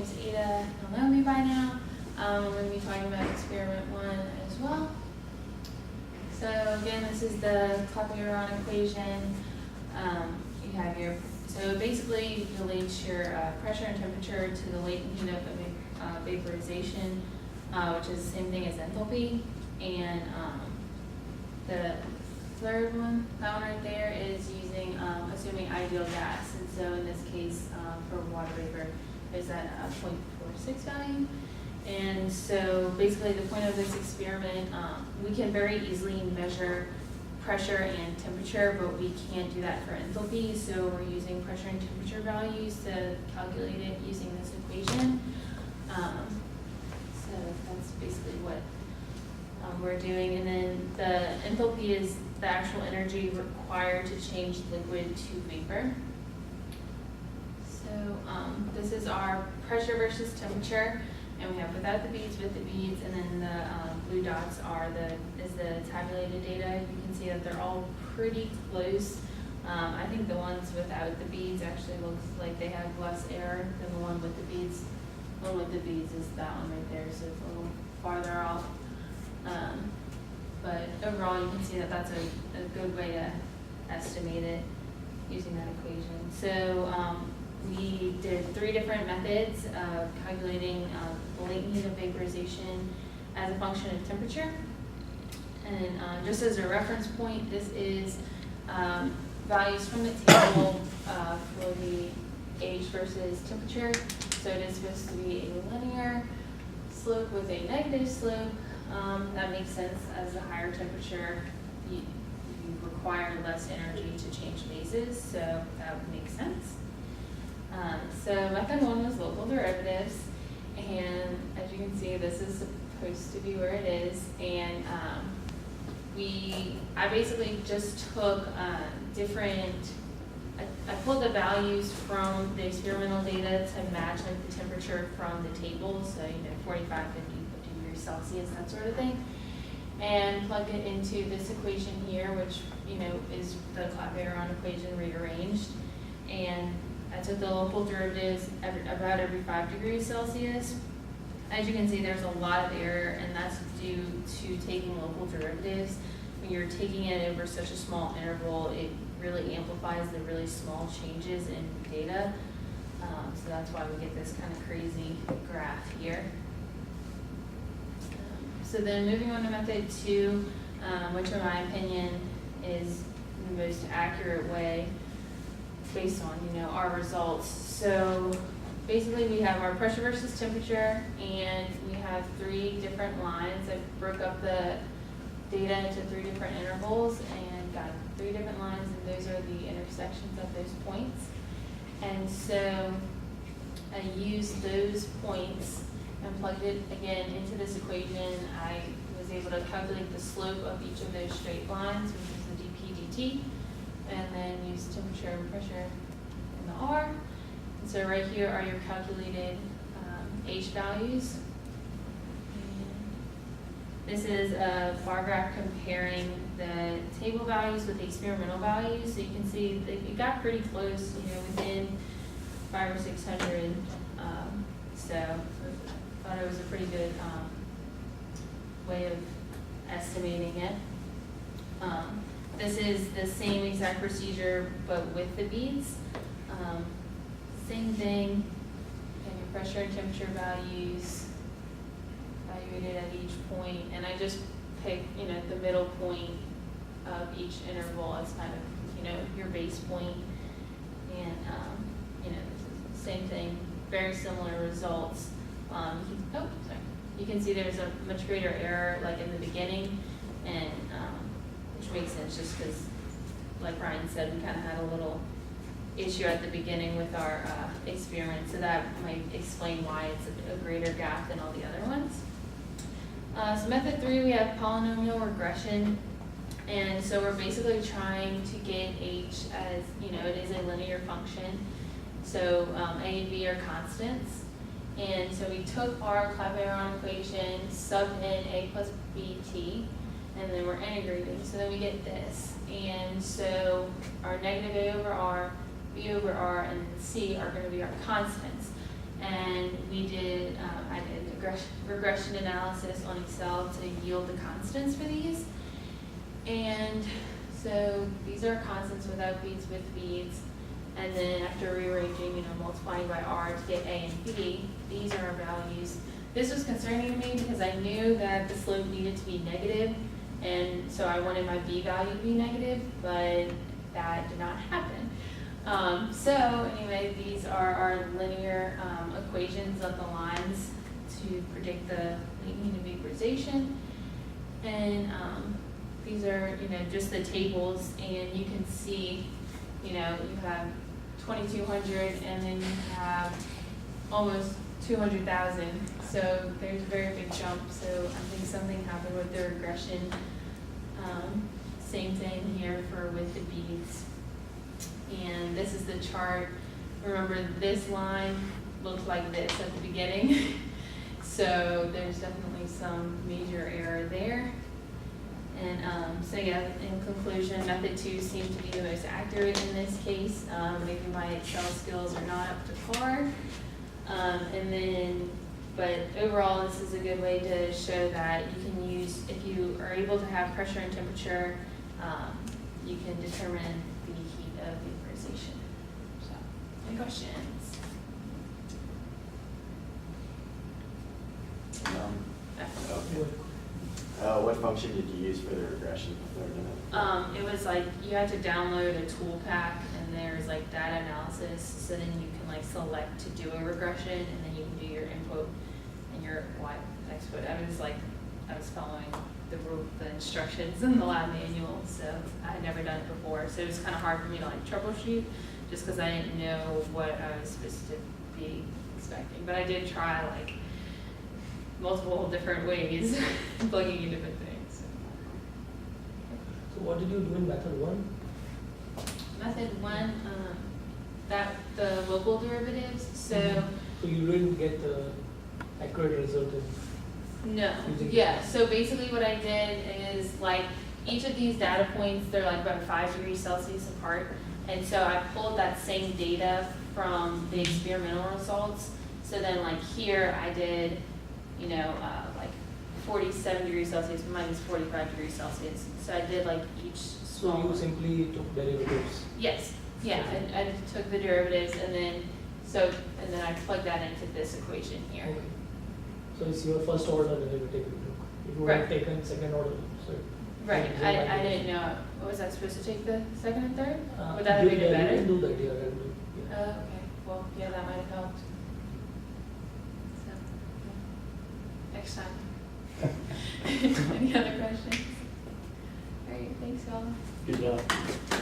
name's Ada. You'll know me by now. I'm going to be talking about experiment 1 as well. So again, this is the Clapeyron equation. You have your, so basically you relate your pressure and temperature to the latent heat of vaporization, which is the same thing as enthalpy. And the third one, that one right there, is using assuming ideal gas. And so in this case, for water vapor, is at a 0.46 value. And so basically the point of this experiment, we can very easily measure pressure and temperature, but we can't do that for enthalpy. So we're using pressure and temperature values to calculate it using this equation. So that's basically what we're doing. And then the enthalpy is the actual energy required to change liquid to vapor. So this is our pressure versus temperature, and we have without the beads, with the beads, and then the blue dots is the tabulated data. You can see that they're all pretty close. I think the ones without the beads actually looks like they have less error than the one with the beads. The one with the beads is that one right there, so it's a little farther off. But overall, you can see that that's a good way to estimate it using that equation. So we did 3 different methods of calculating the latent heat of vaporization as a function of temperature. And just as a reference point, this is values from the table for the age versus temperature. So it is supposed to be a linear slope with a negative slope. That makes sense. As the higher temperature, you require less energy to change phases, so that would make sense. So method 1 was local derivatives, and as you can see, this is supposed to be where it is. And I basically just took I pulled the values from the experimental data to match like the temperature from the table, so 45, 50, 50 degrees Celsius, that sort of thing, and plugged it into this equation here, which is the Clapeyron equation rearranged. And I took the local derivatives about every 5 degrees Celsius. As you can see, there's a lot of error, and that's due to taking local derivatives. When you're taking it over such a small interval, it really amplifies the really small changes in data. So that's why we get this kind of crazy graph here. So then moving on to method 2, which in my opinion is the most accurate way based on our results. So basically we have our pressure versus temperature, and we have 3 different lines. I broke up the data into 3 different intervals and got 3 different lines, and those are the intersections of those points. And so I used those points and plugged it again into this equation. I was able to calculate the slope of each of those straight lines, which is the dp dt, and then use temperature and pressure in the R. And so right here are your calculated H values. And this is a bar graph comparing the table values with the experimental values. So you can see that it got pretty close, within 500 or 600. So I thought it was a pretty good way of estimating it. This is the same exact procedure, but with the beads. Same thing, and your pressure and temperature values evaluated at each point, and I just picked, the middle point of each interval as kind of, your base point. And, same thing, very similar results. You can see there's a much greater error like in the beginning, and which makes sense just because, like Ryan said, we kind of had a little issue at the beginning with our experiment, so that might explain why it's a greater gap than all the other ones. So method 3, we have polynomial regression, and so we're basically trying to get H as, it is a linear function, so A and B are constants. And so we took our Clapeyron equation, subbed in A plus BT, and then we're integrating. So then we get this. And so our negative A over R, B over R, and C are going to be our constants. And we regression analysis on Excel to yield the constants for these. And so these are constants without beads, with beads. And then after rearranging, multiplying by R to get A and B, these are our values. This was concerning to me because I knew that the slope needed to be negative, and so I wanted my B value to be negative, but that did not happen. So anyway, these are our linear equations of the lines to predict the mean of equalization. And these are, just the tables, and you can see, you have 2,200, and then you have almost 200,000. So there's a very big jump. So I think something happened with the regression. Same thing here with the beads. And this is the chart. Remember, this line looked like this at the beginning. So there's definitely some major error there. And so yeah, in conclusion, method 2 seems to be the most accurate in this case. Maybe my Excel skills are not up to par. But overall, this is a good way to show that you can use, if you are able to have pressure and temperature, you can determine the heat of the vaporization. So, any questions? What function did you use for the regression? It was like you had to download a tool pack, and there's like data analysis, so then you can like select to do a regression, and then you can do your input and your export. I was following the instructions in the lab manual, so I had never done it before, so it was kind of hard for me to like troubleshoot, just because I didn't know what I was supposed to be expecting. But I did try like multiple different ways, plugging in different things. So what did you do in method 1? Method 1, that the local derivatives. So you didn't get the accurate result no. Yeah. So basically, what I did is like each of these data points, they're like about 5 degrees Celsius apart, and so I pulled that same data from the experimental results. So then, like here, I did, like 47 degrees Celsius minus 45 degrees Celsius. So I did like each small. So you simply took derivatives? Yes. Yeah, I took the derivatives, and then I plugged that into this equation here. Okay. So it's your first order derivative you took. If you Right. had taken second order, so Right. I didn't know. Was I supposed to take the second and third? Would that have you made it better? can do that, yeah. Okay. Well, yeah, that might have helped. So, next time. Any other questions? All right. Thanks, y'all. Good job.